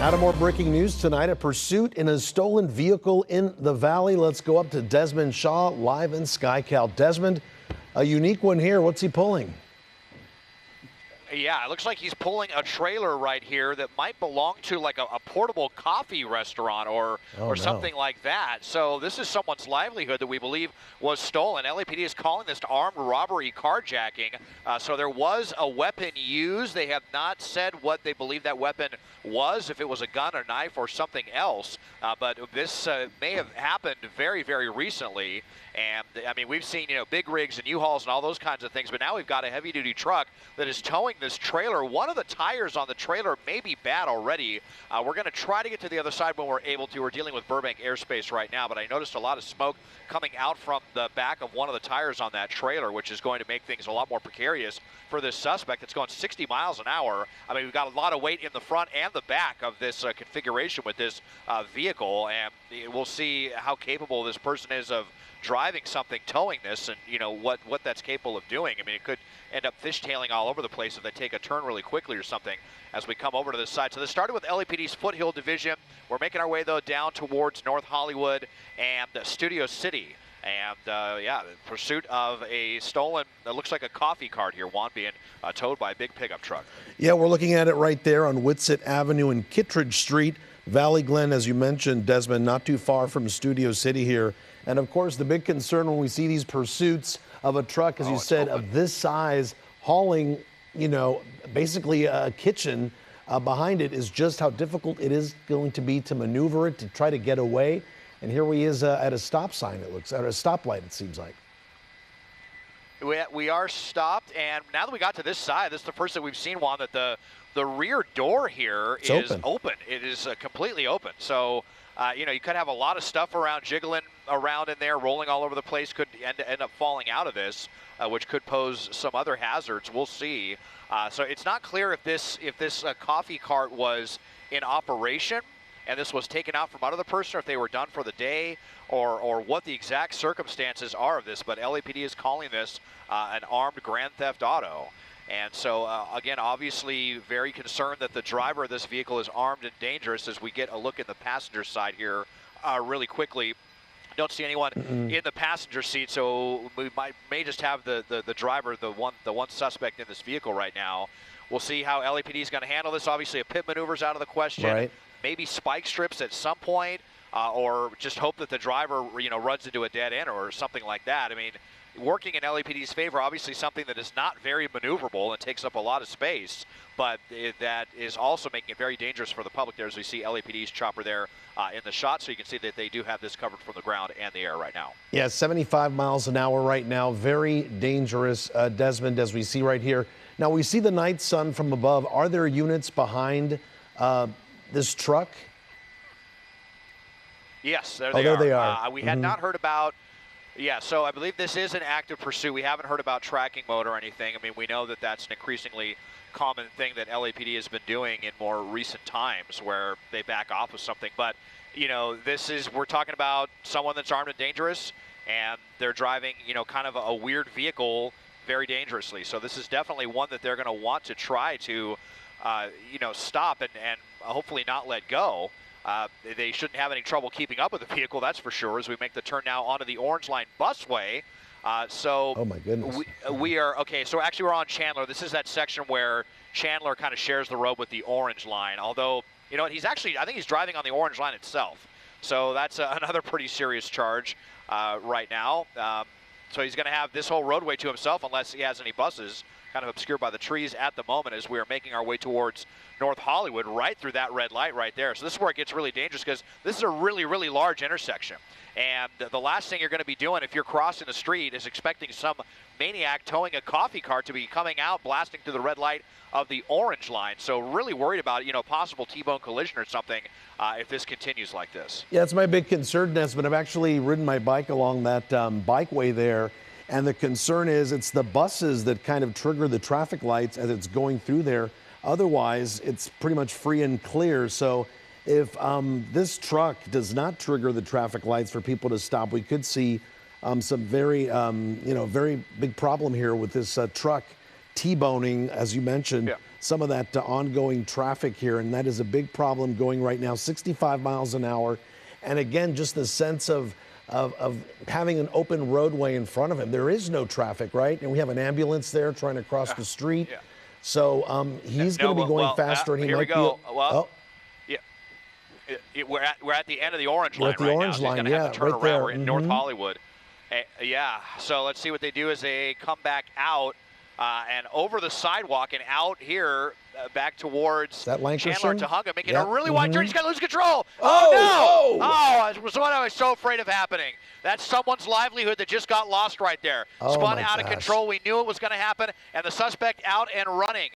Now to more breaking news tonight, a pursuit in a stolen vehicle in the valley. Let's go up to Desmond Shaw, live in SkyCal. Desmond, a unique one here. What's he pulling? Yeah, it looks like he's pulling a trailer right here that might belong to like a portable coffee restaurant or something like that. So this is someone's livelihood that we believe was stolen. LAPD is calling this armed robbery carjacking. So there was a weapon used. They have not said what they believe that weapon was, if it was a gun, a knife, or something else. But this may have happened very, very recently. And I mean, we've seen, big rigs and U-Hauls and all those kinds of things, but now we've got a heavy-duty truck that is towing this trailer. One of the tires on the trailer may be bad already. We're going to try to get to the other side when we're able to. We're dealing with Burbank airspace right now, but I noticed a lot of smoke coming out from the back of one of the tires on that trailer, which is going to make things a lot more precarious for this suspect. It's going 60 miles an hour. I mean, we've got a lot of weight in the front and the back of this configuration with this vehicle, and we'll see how capable this person is of driving something, towing this, and what that's capable of doing. I mean, it could end up fishtailing all over the place if they take a turn really quickly or something as we come over to this side. So this started with LAPD's Foothill Division. We're making our way, though, down towards North Hollywood and Studio City. And, yeah, the pursuit of a stolen, it looks like a coffee cart here, Juan, being towed by a big pickup truck. Yeah, we're looking at it right there on Whitsett Avenue and Kittredge Street. Valley Glen, as you mentioned, Desmond, not too far from Studio City here. And, of course, the big concern when we see these pursuits of a truck, as you said, of this size, hauling, basically a kitchen behind it, is just how difficult it is going to be to maneuver it, to try to get away. And here he is at a stop sign, it looks, at a stoplight, it seems like. We are stopped, and now that we got to this side, this is the first that we've seen, Juan, that the rear door here is open. It is completely open. So, you could have a lot of stuff around, jiggling around in there, rolling all over the place, could end up falling out of this, which could pose some other hazards. We'll see. So it's not clear if this coffee cart was in operation and this was taken out from under the person, or if they were done for the day, or what the exact circumstances are of this. But LAPD is calling this an armed grand theft auto. And so, again, obviously very concerned that the driver of this vehicle is armed and dangerous. As we get a look at the passenger side here really quickly, don't see anyone in the passenger seat, so we may just have the driver, the one suspect in this vehicle right now. We'll see how LAPD is going to handle this. Obviously, a pit maneuver is out of the question. Right. Maybe spike strips at some point, or just hope that the driver, runs into a dead end or something like that. I mean, working in LAPD's favor, obviously something that is not very maneuverable and takes up a lot of space, but that is also making it very dangerous for the public there, as we see LAPD's chopper there in the shot. So you can see that they do have this covered from the ground and the air right now. Yeah, 75 miles an hour right now. Very dangerous, Desmond, as we see right here. Now, we see the night sun from above. Are there units behind this truck? Yes, there they are. We had not heard about. Yeah, so I believe this is an active pursuit. We haven't heard about tracking mode or anything. I mean, we know that that's an increasingly common thing that LAPD has been doing in more recent times, where they back off of something. But, we're talking about someone that's armed and dangerous, and they're driving, kind of a weird vehicle very dangerously. So this is definitely one that they're going to want to try to, stop and hopefully not let go. They shouldn't have any trouble keeping up with the vehicle, that's for sure, as we make the turn now onto the Orange Line busway. Oh my goodness. We are, okay, so actually we're on Chandler. This is that section where Chandler kind of shares the road with the Orange Line. Although, he's actually, I think he's driving on the Orange Line itself. So that's another pretty serious charge right now. So he's going to have this whole roadway to himself unless he has any buses, kind of obscured by the trees at the moment, as we are making our way towards North Hollywood, right through that red light right there. So this is where it gets really dangerous, because this is a really, really large intersection. And the last thing you're going to be doing if you're crossing the street is expecting some maniac towing a coffee cart to be coming out, blasting through the red light of the Orange Line. So really worried about, possible T-bone collision or something if this continues like this. Yeah, it's my big concern, Desmond. I've actually ridden my bike along that bikeway there, and the concern is it's the buses that kind of trigger the traffic lights as it's going through there. Otherwise, it's pretty much free and clear. So if this truck does not trigger the traffic lights for people to stop, we could see some very, very big problem here with this truck T-boning, as you mentioned, some of that ongoing traffic here, and that is a big problem going right now, 65 miles an hour. And again, just the sense of having an open roadway in front of him. There is no traffic, right? And we have an ambulance there trying to cross the street. Yeah. So he's going to be going faster, and he here might we go. be. Well, we're at the end of the orange line right now. He's going to have to turn right around. there. We're in North Hollywood. Yeah, so let's see what they do as they come back out and over the sidewalk and out here back towards Chandler Tahunga, making a really wide turn. He's going to lose control. Oh, no! Oh, it was what I was so afraid of happening. That's someone's livelihood that just got lost right there. Spun out of control. We knew it was going to happen, and the suspect out and running.